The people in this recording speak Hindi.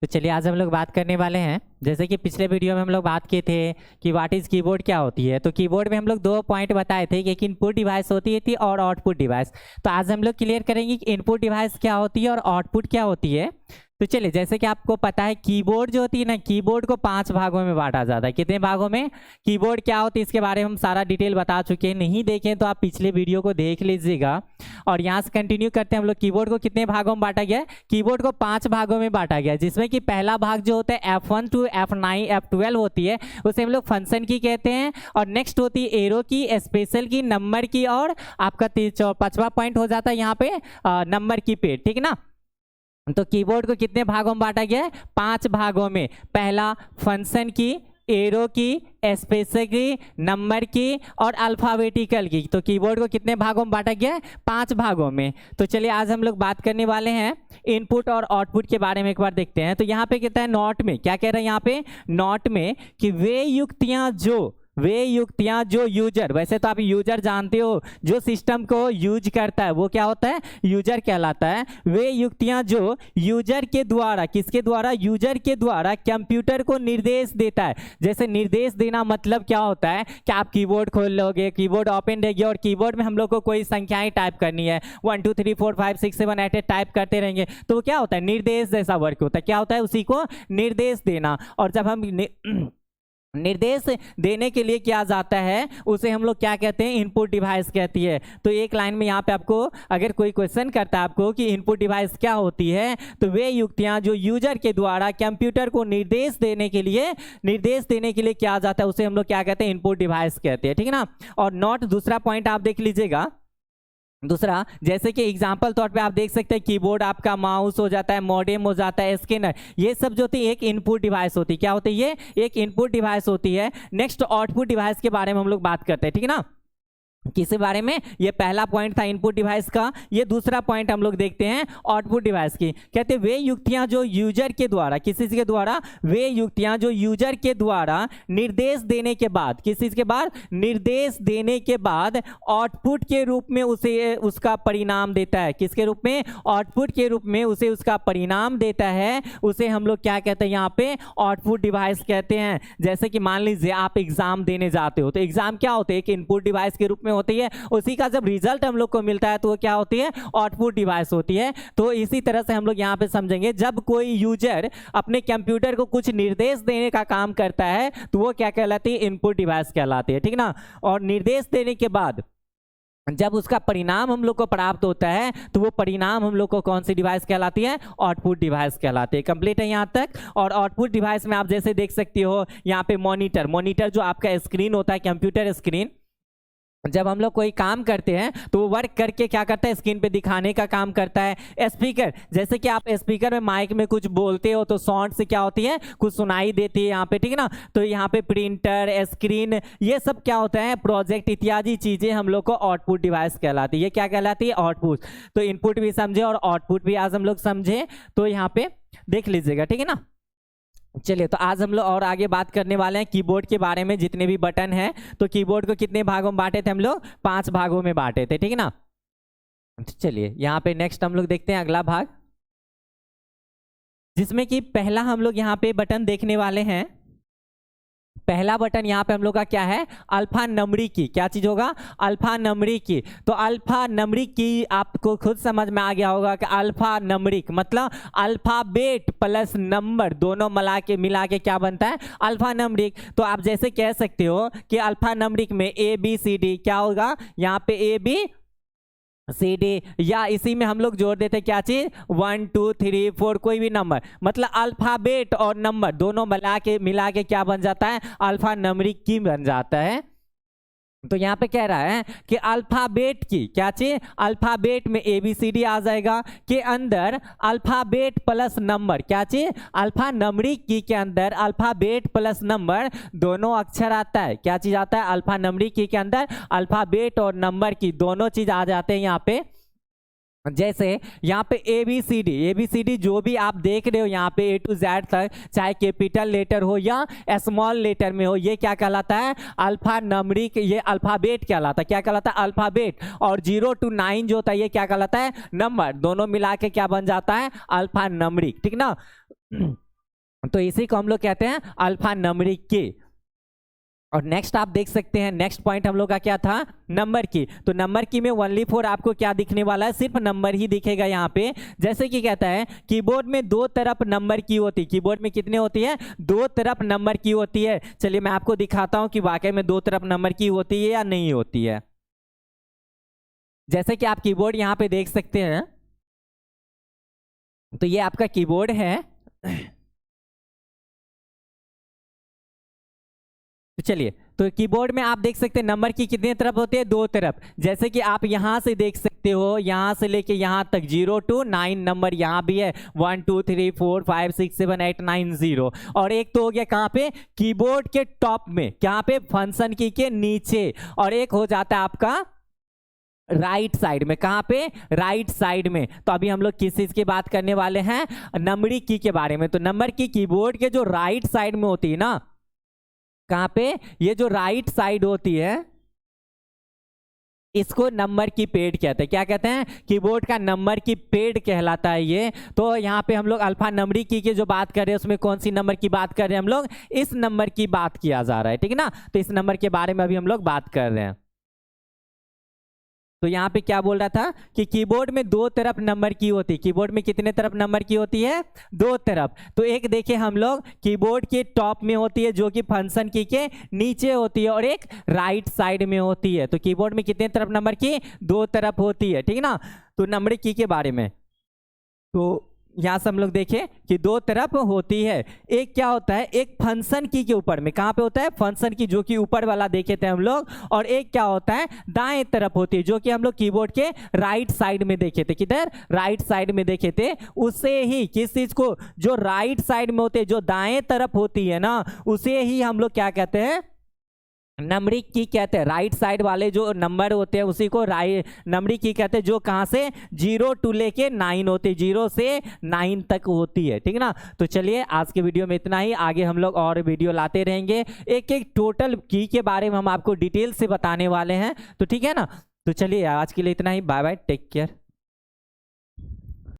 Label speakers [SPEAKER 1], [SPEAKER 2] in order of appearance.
[SPEAKER 1] तो चलिए आज हम लोग बात करने वाले हैं, जैसे कि पिछले वीडियो में हम लोग बात किए थे कि व्हाट इज़ कीबोर्ड क्या होती है। तो कीबोर्ड में हम लोग दो पॉइंट बताए थे कि एक इनपुट डिवाइस होती थी और आउटपुट डिवाइस। तो आज हम लोग क्लियर करेंगे कि इनपुट डिवाइस क्या होती है और आउटपुट क्या होती है। तो चलिए, जैसे कि आपको पता है कीबोर्ड जो होती है ना, कीबोर्ड को 5 भागों में बांटा जाता है। कितने भागों में? कीबोर्ड क्या होती है इसके बारे में हम सारा डिटेल बता चुके हैं, नहीं देखें तो आप पिछले वीडियो को देख लीजिएगा। और यहाँ से कंटिन्यू करते हैं हम लोग। कीबोर्ड को कितने भागों में बांटा गया है? कीबोर्ड को 5 भागों में बांटा गया है, जिसमें कि पहला भाग जो होता है F1 to F9 F12 होती है, उसे हम लोग फंक्शन की कहते हैं। और नेक्स्ट होती है एरो की, स्पेशल की, नंबर की, और आपका 5वां पॉइंट हो जाता है यहाँ पे नंबर की पेड। ठीक है ना। तो कीबोर्ड को कितने भागों में बांटा गया है? 5 भागों में। पहला फंक्शन की, एरो की, स्पेशल की, नंबर की और अल्फाबेटिकल की। तो कीबोर्ड को कितने भागों में बांटा गया है? 5 भागों में। तो चलिए आज हम लोग बात करने वाले हैं इनपुट और आउटपुट के बारे में। एक बार देखते हैं। तो यहाँ पे कहता है नॉट में, क्या कह रहा है यहाँ पे? नॉट में कि वे युक्तियां जो यूजर, वैसे तो आप यूजर जानते हो, जो सिस्टम को यूज करता है वो क्या होता है? यूजर कहलाता है। वे युक्तियां जो यूजर के द्वारा, किसके द्वारा? यूजर के द्वारा कंप्यूटर को निर्देश देता है। जैसे निर्देश देना मतलब क्या होता है कि आप कीबोर्ड खोल लोगे, कीबोर्ड ओपन रहेगी और कीबोर्ड में हम लोग को कोई संख्याएं टाइप करनी है, 1 2 3 4 5 6 7 8 टाइप करते रहेंगे, तो वो क्या होता है? निर्देश जैसा वर्क होता है। क्या होता है? उसी को निर्देश देना। और जब हम निर्देश देने के लिए किया जाता है उसे हम लोग क्या कहते हैं? इनपुट डिवाइस कहती है। तो एक लाइन में यहाँ पे आपको अगर कोई क्वेश्चन करता है आपको कि इनपुट डिवाइस क्या होती है, तो वे युक्तियाँ जो यूजर के द्वारा कंप्यूटर को निर्देश देने के लिए किया जाता है, उसे हम लोग क्या कहते हैं? इनपुट डिवाइस कहते हैं। ठीक है ना। और नॉट दूसरा पॉइंट आप देख लीजिएगा। दूसरा, जैसे कि एग्जाम्पल तौर पे आप देख सकते हैं कीबोर्ड आपका माउस हो जाता है, मॉडेम हो जाता है, स्कैनर, ये सब जो होती है एक इनपुट डिवाइस होती है। क्या होती है? ये एक इनपुट डिवाइस होती है। नेक्स्ट आउटपुट डिवाइस के बारे में हम लोग बात करते हैं। ठीक है ना। किसके बारे में? ये पहला पॉइंट था इनपुट डिवाइस का। ये दूसरा पॉइंट हम लोग देखते हैं आउटपुट डिवाइस की। कहते हैं वे युक्तियां जो यूजर के द्वारा, किसी के द्वारा, वे युक्तियां जो यूजर के द्वारा निर्देश देने के बाद, किसी के बाद निर्देश देने के बाद आउटपुट के रूप में उसे उसका परिणाम देता है। किसके रूप में? आउटपुट के रूप में उसे उसका परिणाम देता है। उसे हम लोग क्या कहते हैं यहाँ पे? आउटपुट डिवाइस कहते हैं। जैसे कि मान लीजिए आप एग्जाम देने जाते हो, तो एग्जाम क्या होते हैं? एक इनपुट डिवाइस के रूप में होती है। उसी का जब रिजल्ट हम लोग को मिलता है तो वो क्या होती है? आउटपुट डिवाइस होती है। तो इसी तरह से हम लोग यहाँ पे समझेंगे, जब कोई यूजर अपने कंप्यूटर को कुछ निर्देश देने का काम करता है तो वो क्या कहलाती है? इनपुट डिवाइस कहलाती है। ठीक ना। और निर्देश देने के बाद जब उसका परिणाम हम लोग को प्राप्त होता है तो वो परिणाम हम लोग को कौन सी डिवाइस कहलाती है? आउटपुट डिवाइस कहलाती है। कंप्लीट है यहाँ तक। और आउटपुट डिवाइस में आप जैसे देख सकते हो यहाँ पे मॉनिटर जो आपका स्क्रीन होता है, कंप्यूटर स्क्रीन, जब हम लोग कोई काम करते हैं तो वो वर्क करके क्या करता है? स्क्रीन पे दिखाने का काम करता है। स्पीकर, जैसे कि आप स्पीकर में माइक में कुछ बोलते हो तो साउंड से क्या होती है? कुछ सुनाई देती है यहाँ पे। ठीक है ना। तो यहाँ पे प्रिंटर, स्क्रीन, ये सब क्या होता है? प्रोजेक्ट इत्यादि चीजें हम लोग को आउटपुट डिवाइस कहलाती है। ये क्या कहलाती है? आउटपुट। तो इनपुट भी समझे और आउटपुट भी आज हम लोग समझे, तो यहाँ पे देख लीजिएगा। ठीक है ना। चलिए, तो आज हम लोग और आगे बात करने वाले हैं कीबोर्ड के बारे में। जितने भी बटन हैं, तो कीबोर्ड को कितने भागों में बांटे थे हम लोग? 5 भागों में बांटे थे। ठीक है ना। तो चलिए यहाँ पे नेक्स्ट हम लोग देखते हैं अगला भाग, जिसमें कि पहला हम लोग यहाँ पे बटन देखने वाले हैं। पहला बटन यहाँ पे हम लोग का क्या है? अल्फा नंबरिक की। क्या चीज होगा? अल्फा नंबरिक की। तो अल्फा नंबरिक की आपको खुद समझ में आ गया होगा कि अल्फा नंबरिक मतलब अल्फाबेट प्लस नंबर दोनों मिला के क्या बनता है? Alpha numeric. तो आप जैसे कह सकते हो कि अल्फा नंबरिक में ABCD क्या होगा? यहाँ पे ABCD, या इसी में हम लोग जोड़ देते क्या चीज? 1 2 3 4 कोई भी नंबर, मतलब अल्फाबेट और नंबर दोनों मिला के क्या बन जाता है? अल्फा नंबरिक की बन जाता है। तो यहाँ पे कह रहा है कि अल्फाबेट की क्या चीज? अल्फाबेट में ABCD आ जाएगा, के अंदर अल्फाबेट प्लस नंबर, क्या चीज? अल्फा नंबरिक की के अंदर अल्फाबेट प्लस नंबर दोनों अक्षर आता है। क्या चीज आता है? अल्फा नंबरिक की के अंदर अल्फाबेट और नंबर की दोनों चीज आ जाते हैं यहाँ पे। जैसे यहाँ पे ABCD जो भी आप देख रहे हो यहाँ पे A to Z तक, चाहे कैपिटल लेटर हो या स्मॉल लेटर में हो, ये क्या कहलाता है? अल्फा नंबरिक, ये अल्फाबेट कहलाता है। क्या कहलाता है? अल्फाबेट। और 0 to 9 जो होता है ये क्या कहलाता है? नंबर। दोनों मिला के क्या बन जाता है? Alpha numeric. ठीक ना। तो इसी को हम लोग कहते हैं अल्फा न्यूमेरिक की। और नेक्स्ट आप देख सकते हैं, नेक्स्ट पॉइंट हम लोग का क्या था, नंबर की। तो नंबर की में ओनली फॉर आपको क्या दिखने वाला है, सिर्फ नंबर ही दिखेगा यहाँ पे। जैसे कि कहता है कीबोर्ड में दो तरफ नंबर की होती है। कीबोर्ड में कितने होती है, दो तरफ नंबर की होती है। चलिए मैं आपको दिखाता हूं कि वाकई में दो तरफ नंबर की होती है या नहीं होती है। जैसे कि आप कीबोर्ड यहाँ पे देख सकते हैं, तो ये आपका कीबोर्ड है। तो चलिए, तो कीबोर्ड में आप देख सकते हैं नंबर की कितने तरफ होती है, दो तरफ। जैसे कि आप यहां से देख सकते हो, यहां से लेके यहां तक 0 to 9 नंबर यहां भी है, 1 2 3 4 5 6 7 8 9 0। और एक तो हो गया कहां पे, कीबोर्ड के टॉप में, कहां पे, फंक्शन की के नीचे। और एक हो जाता है आपका राइट साइड में, कहां पे, राइट साइड में। तो अभी हम लोग किस चीज की बात करने वाले हैं, नंबरिंग की के बारे में। तो नंबर की कीबोर्ड के जो राइट साइड में होती है ना, कहां पे, ये जो राइट साइड होती है, इसको नंबर की पेड कहते हैं। क्या कहते हैं, कीबोर्ड का नंबर की पेड कहलाता है ये। तो यहाँ पे हम लोग अल्फा न्यूमेरिक की जो बात कर रहे हैं, उसमें कौन सी नंबर की बात कर रहे हैं हम लोग, इस नंबर की बात किया जा रहा है, ठीक है ना। तो इस नंबर के बारे में अभी हम लोग बात कर रहे हैं। तो यहाँ पे क्या बोल रहा था कि कीबोर्ड में दो तरफ नंबर की होती है। कीबोर्ड में कितने तरफ नंबर की होती है, दो तरफ। तो एक देखे हम लोग कीबोर्ड के टॉप में होती है जो कि फंक्शन की के नीचे होती है, और एक राइट साइड में होती है। तो कीबोर्ड में कितने तरफ नंबर की, दो तरफ होती है, ठीक है ना। तो नंबर की के बारे में तो यहाँ से हम लोग देखें कि दो तरफ होती है। एक क्या होता है, एक फंक्शन की के ऊपर में, कहाँ पे होता है, फंक्शन की, जो कि ऊपर वाला देखे थे हम लोग। और एक क्या होता है, दाएं तरफ होती है, जो कि हम लोग कीबोर्ड के राइट साइड में देखे थे। किधर, राइट साइड में देखे थे। उससे ही किस चीज को, जो राइट साइड में होते हैं, जो दाएं तरफ होती है ना, उसे ही हम लोग क्या कहते हैं, नंबरिंग की कहते हैं। राइट साइड वाले जो नंबर होते हैं उसी को राइट नंबरिंग की कहते हैं, जो कहां से 0 to लेके 9 होती है, 0 से 9 तक होती है, ठीक है ना। तो चलिए आज के वीडियो में इतना ही, आगे हम लोग और वीडियो लाते रहेंगे, एक एक टोटल की के बारे में हम आपको डिटेल से बताने वाले हैं। तो ठीक है ना। तो चलिए आज के लिए इतना ही, बाय बाय, टेक केयर।